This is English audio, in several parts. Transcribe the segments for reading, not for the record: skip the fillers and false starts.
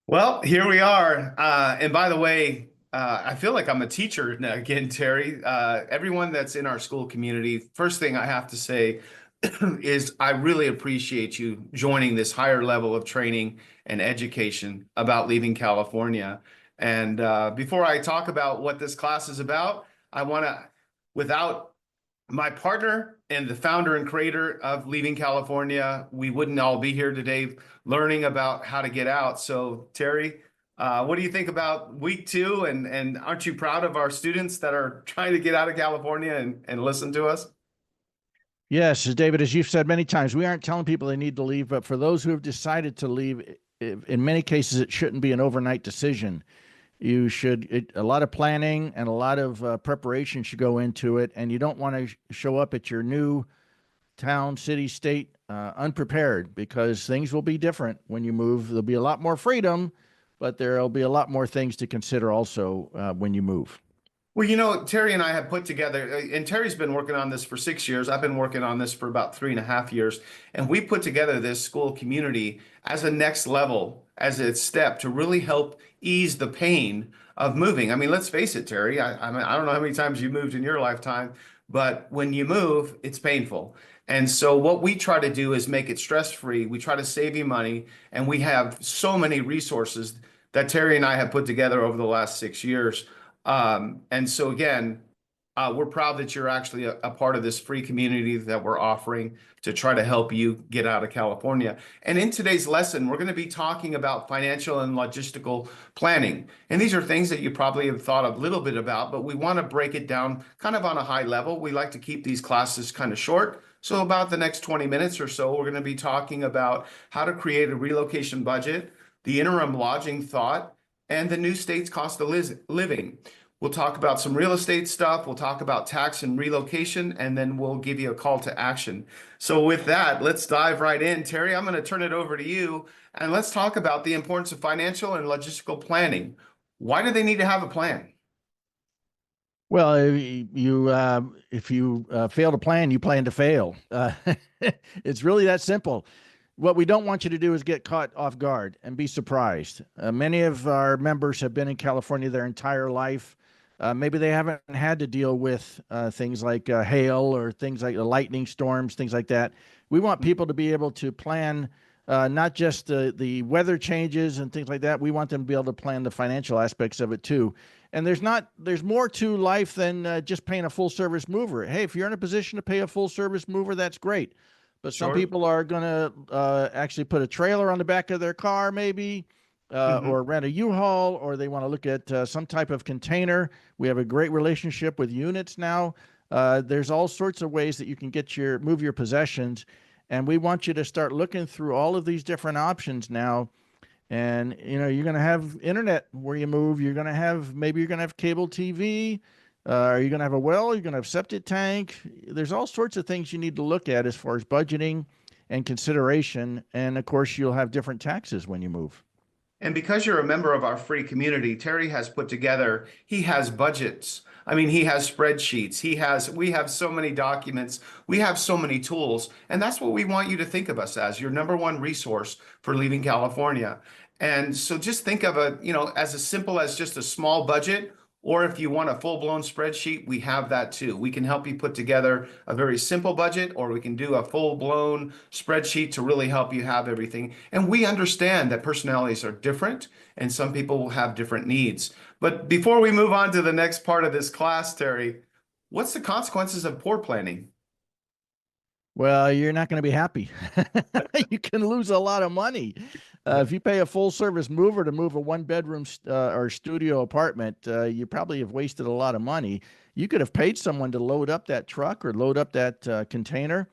Well, here we are. And by the way, I feel like I'm a teacher now again, Terry. Everyone that's in our school community, first thing I have to say is I really appreciate you joining this higher level of training and education about leaving California. And before I talk about what this class is about, I want to, without my partner and the founder and creator of Leaving California, we wouldn't all be here today learning about how to get out. So, Terry, what do you think about week two? And aren't you proud of our students that are trying to get out of California and listen to us? Yes, David, as you've said many times, we aren't telling people they need to leave, but for those who have decided to leave, in many cases, it shouldn't be an overnight decision. A lot of planning and a lot of preparation should go into it, and you don't want to show up at your new town, city, state unprepared because things will be different when you move. There'll be a lot more freedom, but there'll be a lot more things to consider also when you move. Well, Terry and I have put together, and Terry's been working on this for 6 years. I've been working on this for about 3.5 years. And we put together this school community as a next level, as a step to really help ease the pain of moving. I mean, let's face it, Terry. I mean, I don't know how many times you moved in your lifetime, but when you move, it's painful. And so what we try to do is make it stress-free. We try to save you money, and we have so many resources that Terry and I have put together over the last 6 years. And so again, we're proud that you're actually a part of this free community that we're offering to try to help you get out of California. And in today's lesson, we're going to be talking about financial and logistical planning. And these are things that you probably have thought a little bit about, but we want to break it down kind of on a high level. We like to keep these classes kind of short. So about the next 20 minutes or so, we're going to be talking about how to create a relocation budget, the interim lodging thought, and the new state's cost of living. We'll talk about some real estate stuff. We'll talk about tax and relocation, and then we'll give you a call to action. So with that, let's dive right in. Terry, I'm going to turn it over to you, and let's talk about the importance of financial and logistical planning. Why do they need to have a plan? Well, if you fail to plan, you plan to fail. It's really that simple. What we don't want you to do is get caught off guard and be surprised. Many of our members have been in California their entire life. Maybe they haven't had to deal with things like hail or things like lightning storms, things like that. We want people to be able to plan not just the weather changes and things like that. We want them to be able to plan the financial aspects of it too. And there's more to life than just paying a full service mover. Hey, if you're in a position to pay a full service mover, that's great. But some Sure. people are going to actually put a trailer on the back of their car, maybe, Mhm. or rent a U-Haul, or they want to look at some type of container. We have a great relationship with units now. There's all sorts of ways that you can move your possessions, and we want you to start looking through all of these different options now. And you're going to have internet where you move. Maybe you're going to have cable TV. Are you going to have a well? You're going to have septic tank. There's all sorts of things you need to look at as far as budgeting and consideration. And of course, you'll have different taxes when you move. And because you're a member of our free community, Terry has put together, he has budgets. I mean, he has spreadsheets. We have so many documents. We have so many tools. And that's what we want you to think of us as, your number one resource for leaving California. And so just think of as simple as just a small budget, or if you want a full-blown spreadsheet, we have that too. We can help you put together a very simple budget, or we can do a full-blown spreadsheet to really help you have everything. And we understand that personalities are different, and some people will have different needs. But before we move on to the next part of this class, Terry, what's the consequences of poor planning? Well, you're not going to be happy. You can lose a lot of money. If you pay a full service mover to move a one bedroom or studio apartment, you probably have wasted a lot of money. You could have paid someone to load up that truck or load up that container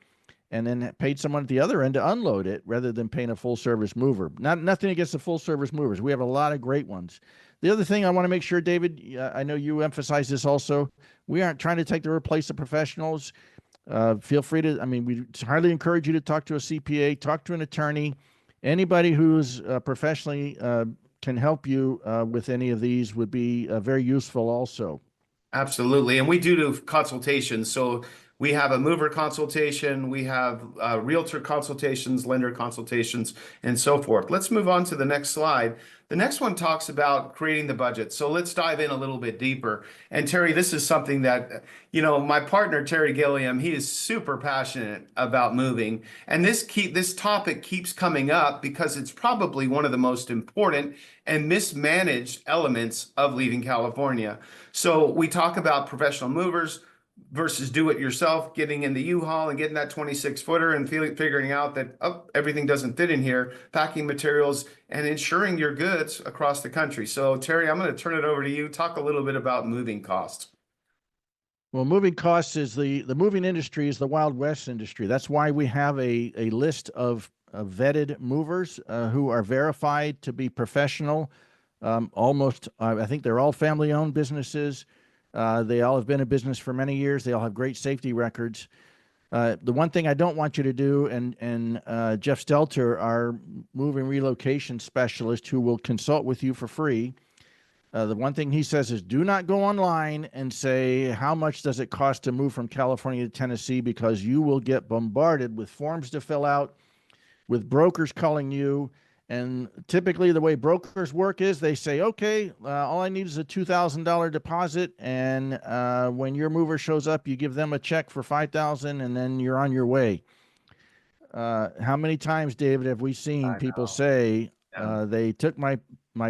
and then paid someone at the other end to unload it rather than paying a full service mover. Nothing against the full service movers. We have a lot of great ones. The other thing I want to make sure, David, I know you emphasize this also. We aren't trying to take the replace of professionals. Feel free to, I mean, we highly encourage you to talk to a CPA, talk to an attorney, anybody who's professionally can help you with any of these would be very useful also. Absolutely. And we do consultations. So We have a mover consultation. We have realtor consultations, lender consultations, and so forth. Let's move on to the next slide. The next one talks about creating the budget. So let's dive in a little bit deeper. And Terry, this is something that, my partner, Terry Gilliam, he is super passionate about moving. And this topic keeps coming up because it's probably one of the most important and mismanaged elements of leaving California. So we talk about professional movers versus do it yourself, getting in the U-Haul and getting that 26 footer and figuring out that everything doesn't fit in here, packing materials and insuring your goods across the country. So Terry, I'm going to turn it over to you. Talk a little bit about moving costs. Well, moving costs is the moving industry is the Wild West industry. That's why we have a list of vetted movers who are verified to be professional. I think they're all family-owned businesses. They all have been in business for many years. They all have great safety records. The one thing I don't want you to do, and Jeff Stelter, our moving relocation specialist who will consult with you for free, the one thing he says is do not go online and say, how much does it cost to move from California to Tennessee? Because you will get bombarded with forms to fill out, with brokers calling you. And typically the way brokers work is they say, okay, all I need is a $2,000 deposit. And when your mover shows up, you give them a check for $5,000 and then you're on your way. How many times, David, have we seen people say they took my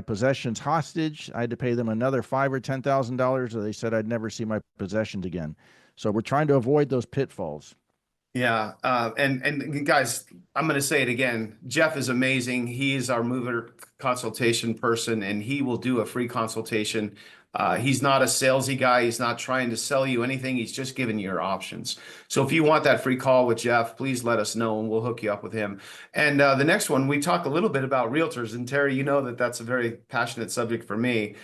possessions hostage? I had to pay them another $5,000 or $10,000, or they said I'd never see my possessions again. So we're trying to avoid those pitfalls. Yeah, and guys, I'm going to say it again. Jeff is amazing. He's our mover consultation person, and he will do a free consultation. He's not a salesy guy. He's not trying to sell you anything. He's just giving you your options. So if you want that free call with Jeff, please let us know, and we'll hook you up with him. And the next one, we talk a little bit about realtors. And Terry, you know that that's a very passionate subject for me.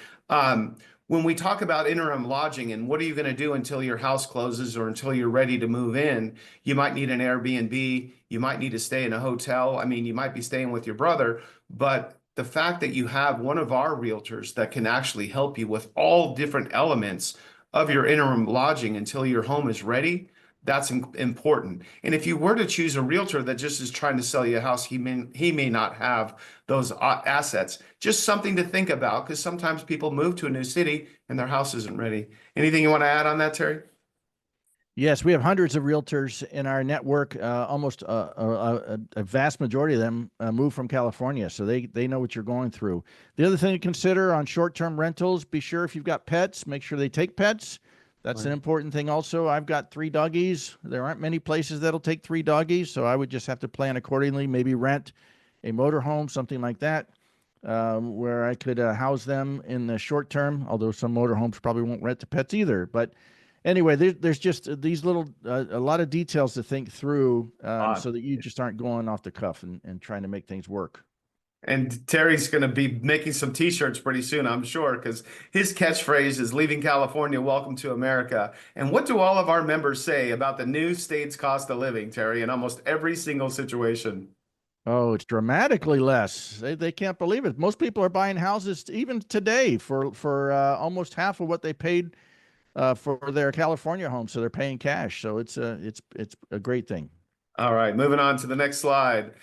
When we talk about interim lodging and what are you going to do until your house closes or until you're ready to move in, you might need an Airbnb, you might need to stay in a hotel. I mean, you might be staying with your brother, but the fact that you have one of our realtors that can actually help you with all different elements of your interim lodging until your home is ready, that's important. And if you were to choose a realtor that just is trying to sell you a house, he may not have those assets. Just something to think about, because sometimes people move to a new city and their house isn't ready. Anything you want to add on that, Terry? Yes, we have hundreds of realtors in our network. Almost a vast majority of them move from California, so they know what you're going through. The other thing to consider on short-term rentals, be sure if you've got pets, make sure they take pets. That's an important thing also. I've got 3 doggies. There aren't many places that'll take 3 doggies, so I would just have to plan accordingly, maybe rent a motorhome, something like that, where I could house them in the short term, although some motorhomes probably won't rent to pets either. But anyway, there's just these little, a lot of details to think through so that you just aren't going off the cuff and trying to make things work. And Terry's going to be making some t-shirts pretty soon, I'm sure, because his catchphrase is leaving California, welcome to America. And what do all of our members say about the new state's cost of living, Terry, in almost every single situation? Oh, it's dramatically less. They can't believe it. Most people are buying houses even today for almost half of what they paid for their California home. So they're paying cash. So it's a great thing. All right, moving on to the next slide.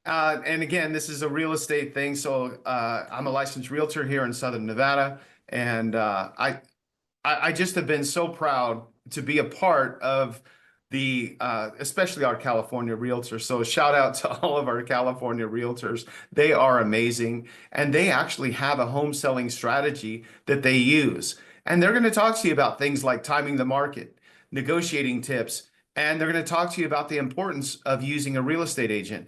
And again, this is a real estate thing. So I'm a licensed realtor here in Southern Nevada, and I just have been so proud to be a part of the especially our California realtors. So shout out to all of our California realtors. They are amazing, and they actually have a home selling strategy that they use. And they're going to talk to you about things like timing the market, negotiating tips, and they're going to talk to you about the importance of using a real estate agent.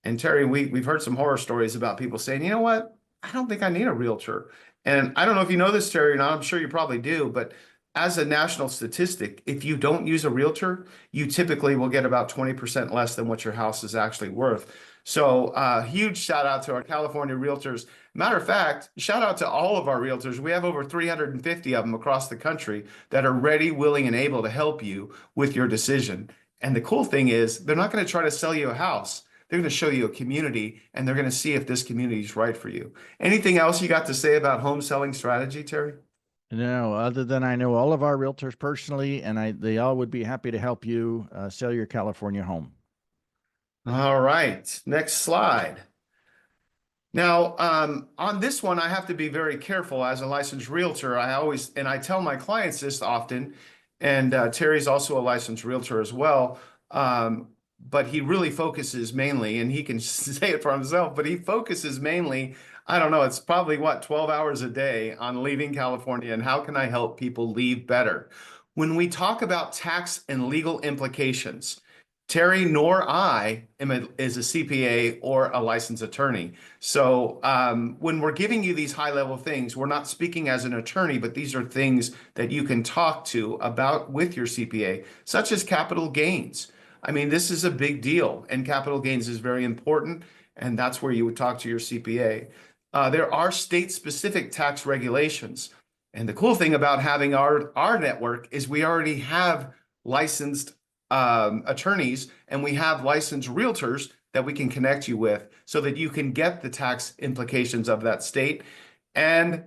And Terry, we've heard some horror stories about people saying, you know what, I don't think I need a realtor. And I don't know if you know this, Terry, or not. I'm sure you probably do, but as a national statistic, if you don't use a realtor, you typically will get about 20% less than what your house is actually worth. So huge shout out to our California realtors. Matter of fact, shout out to all of our realtors. We have over 350 of them across the country that are ready, willing, and able to help you with your decision. And the cool thing is they're not going to try to sell you a house. They're going to show you a community, and they're going to see if this community is right for you. Anything else you got to say about home selling strategy, Terry? No, other than I know all of our realtors personally, and they all would be happy to help you sell your California home. All right, next slide. Now, on this one, I have to be very careful as a licensed realtor. And I tell my clients this often, and Terry's also a licensed realtor as well. But he really focuses mainly, and he can say it for himself, but he focuses mainly, I don't know, it's probably what, 12 hours a day on leaving California and how can I help people leave better? When we talk about tax and legal implications, Terry nor I is a CPA or a licensed attorney. So when we're giving you these high level things, we're not speaking as an attorney, but these are things that you can talk to about with your CPA, such as capital gains. I mean, this is a big deal, and capital gains is very important, and that's where you would talk to your CPA. There are state-specific tax regulations, and the cool thing about having our network is we already have licensed attorneys, and we have licensed realtors that we can connect you with so that you can get the tax implications of that state. And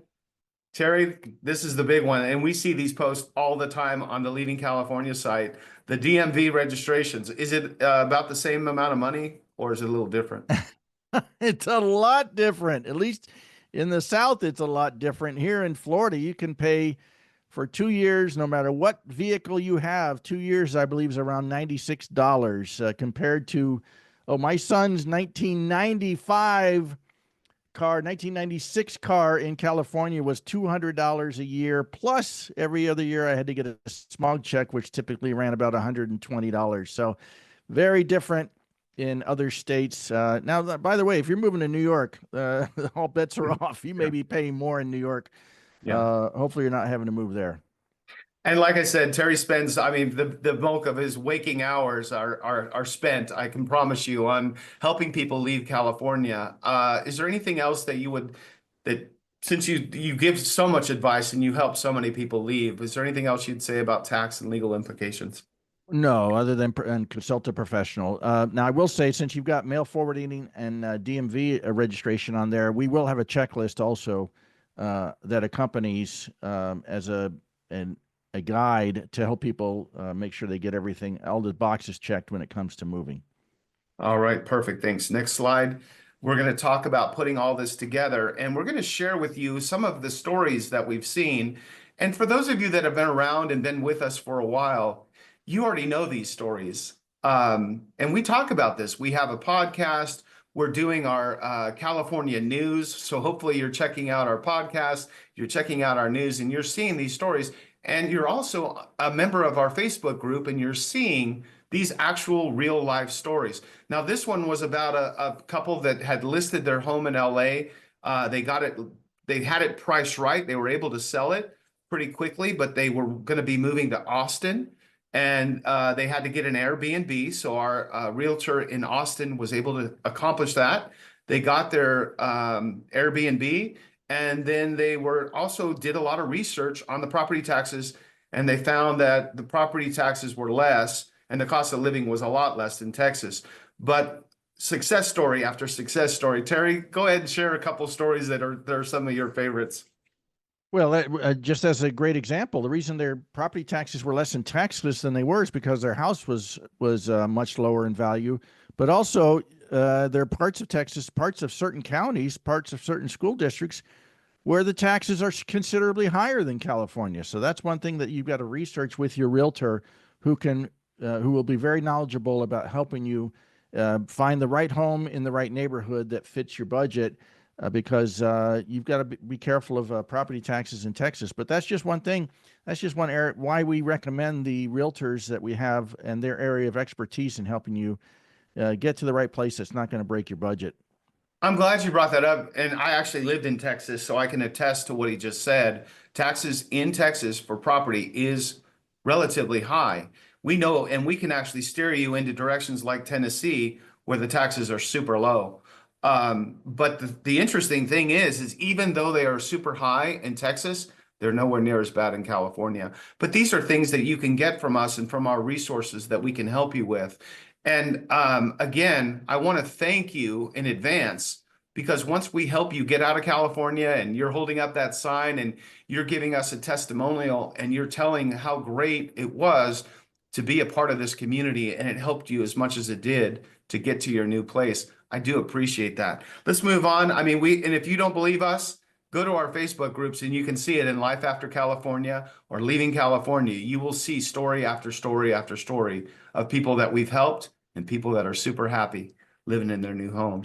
Terry, this is the big one, and we see these posts all the time on the Leaving California site. The DMV registrations, is it about the same amount of money or is it a little different? It's a lot different. At least in the South, it's a lot different. Here in Florida, you can pay for 2 years, no matter what vehicle you have. 2 years, I believe, is around $96 compared to, oh, my son's 1996 car in California was $200 a year. Plus, every other year, I had to get a smog check, which typically ran about $120. So very different in other states. Now, by the way, if you're moving to New York, all bets are off. You may be paying more in New York. Yeah. Hopefully you're not having to move there. And like I said, Terry spends, I mean, the bulk of his waking hours are spent, I can promise you, on helping people leave California. Is there anything else that that since you give so much advice and you help so many people leave, is there anything else you'd say about tax and legal implications? No, other than and consult a professional. Now, I will say, since you've got mail forwarding and DMV registration on there, we will have a checklist also that accompanies as a guide to help people make sure they get everything, all the boxes checked when it comes to moving. All right, perfect. Thanks. Next slide. We're going to talk about putting all this together, and we're going to share with you some of the stories that we've seen. And for those of you that have been around and been with us for a while, you already know these stories. And we talk about this. We have a podcast. We're doing our California news. So hopefully you're checking out our podcast, you're checking out our news, and you're seeing these stories. And you're also a member of our Facebook group, and you're seeing these actual real life stories. Now, this one was about a couple that had listed their home in LA. They had it priced right. They were able to sell it pretty quickly, but they were going to be moving to Austin, and they had to get an Airbnb. So our realtor in Austin was able to accomplish that. They got their Airbnb, and then they were also did a lot of research on the property taxes, and they found that the property taxes were less and the cost of living was a lot less in Texas. But success story after success story. Terry, go ahead and share a couple stories that are some of your favorites. Well, just as a great example, the reason their property taxes were less in Texas than they were is because their house was much lower in value, but also there are parts of Texas, parts of certain counties, parts of certain school districts where the taxes are considerably higher than California. So that's one thing that you've got to research with your realtor, who will be very knowledgeable about helping you find the right home in the right neighborhood that fits your budget. Because you've got to be careful of property taxes in Texas. But that's just one thing. That's just one area why we recommend the realtors that we have and their area of expertise in helping you get to the right place that's not going to break your budget. I'm glad you brought that up. And I actually lived in Texas, so I can attest to what he just said. Taxes in Texas for property is relatively high. We know, and we can actually steer you into directions like Tennessee, where the taxes are super low. But the interesting thing is even though they are super high in Texas, they're nowhere near as bad in California. But these are things that you can get from us and from our resources that we can help you with. And again, I want to thank you in advance because once we help you get out of California and you're holding up that sign and you're giving us a testimonial and you're telling how great it was to be a part of this community and it helped you as much as it did to get to your new place, I do appreciate that. Let's move on. I mean, and if you don't believe us, go to our Facebook groups and you can see it in Life After California or Leaving California. You will see story after story after story of people that we've helped and people that are super happy living in their new home.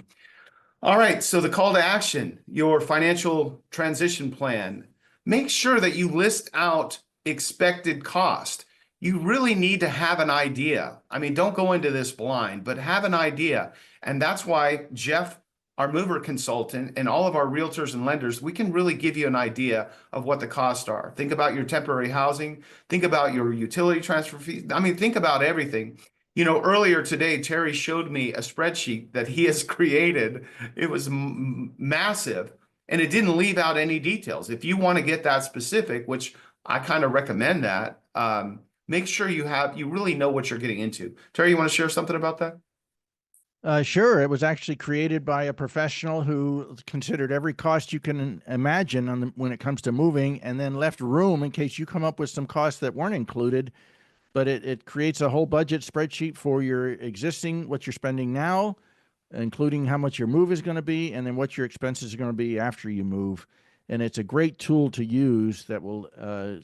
All right, so the call to action, your financial transition plan. Make sure that you list out expected cost. You really need to have an idea. I mean, don't go into this blind, but have an idea. And that's why Jeff, our mover consultant, and all of our realtors and lenders, we can really give you an idea of what the costs are. Think about your temporary housing. Think about your utility transfer fees. I mean, think about everything. You know, earlier today, Terry showed me a spreadsheet that he has created. It was massive, and it didn't leave out any details. If you want to get that specific, which I kind of recommend that, make sure you really know what you're getting into. Terry, you want to share something about that? Sure. It was actually created by a professional who considered every cost you can imagine when it comes to moving, and then left room in case you come up with some costs that weren't included. But it creates a whole budget spreadsheet for your existing, what you're spending now, including how much your move is going to be, and then what your expenses are going to be after you move. And it's a great tool to use that will,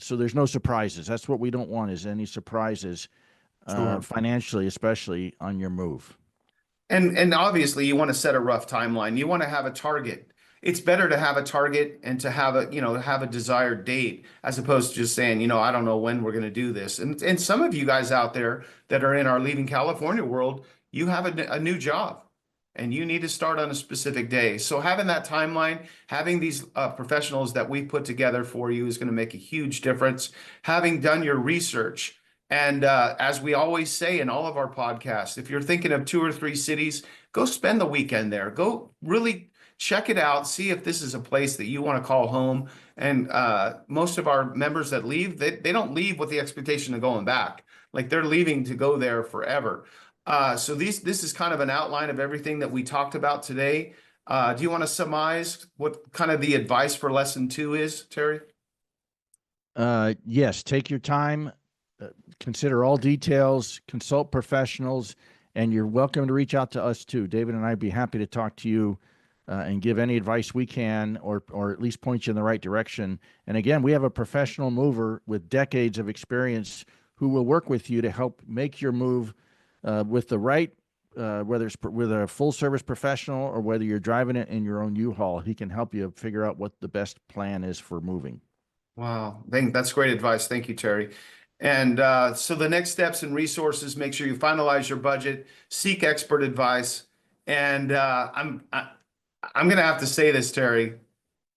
so there's no surprises. That's what we don't want, is any surprises, Sure. financially, especially on your move. And obviously you want to set a rough timeline. You want to have a target. It's better to have a target and to have have a desired date as opposed to just saying, I don't know when we're going to do this. And some of you guys out there that are in our Leaving California world, you have a new job and you need to start on a specific day. So having that timeline, having these professionals that we put together for you is going to make a huge difference. Having done your research. And as we always say in all of our podcasts, if you're thinking of 2 or 3 cities, go spend the weekend there. Go really check it out. See if this is a place that you want to call home. And most of our members that leave, they don't leave with the expectation of going back. Like they're leaving to go there forever. So this is kind of an outline of everything that we talked about today. Do you want to surmise what kind of the advice for lesson 2 is, Terry? Yes, take your time. Consider all details, consult professionals, and you're welcome to reach out to us too. David and I'd be happy to talk to you and give any advice we can, or at least point you in the right direction. And again, we have a professional mover with decades of experience who will work with you to help make your move with the right, whether it's with a full service professional or whether you're driving it in your own U-Haul. He can help you figure out what the best plan is for moving. Wow, that's great advice. Thank you, Terry. And so the next steps and resources, make sure you finalize your budget, seek expert advice. And I'm going to have to say this, Terry.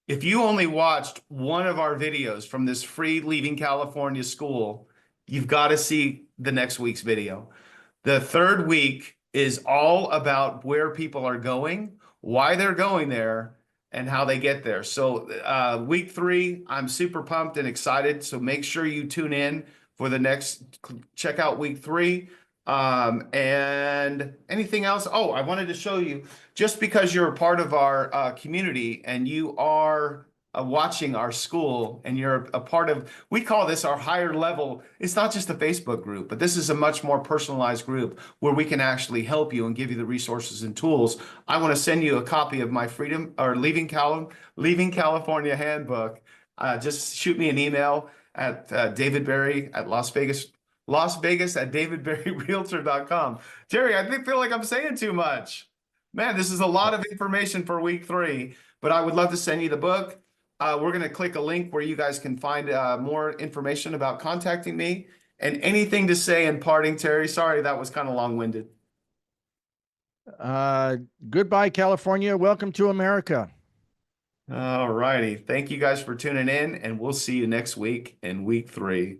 If you only watched one of our videos from this free Leaving California School, you've got to see the next week's video. The third week is all about where people are going, why they're going there, and how they get there. So week 3, I'm super pumped and excited. So make sure you tune in for the next, check out week 3. And anything else? Oh, I wanted to show you, just because you're a part of our community and you are watching our school and you're a part of, we call this our higher level. It's not just a Facebook group, but this is a much more personalized group where we can actually help you and give you the resources and tools. I want to send you a copy of my Leaving California handbook. Just shoot me an email at David Berry at Las Vegas at davidberryrealtor.com. Terry, I feel like I'm saying too much. Man, this is a lot of information for week 3, but I would love to send you the book. We're going to click a link where you guys can find more information about contacting me. And anything to say in parting, Terry? Sorry, that was kind of long-winded. Goodbye, California. Welcome to America. All righty. Thank you guys for tuning in, and we'll see you next week in week 3.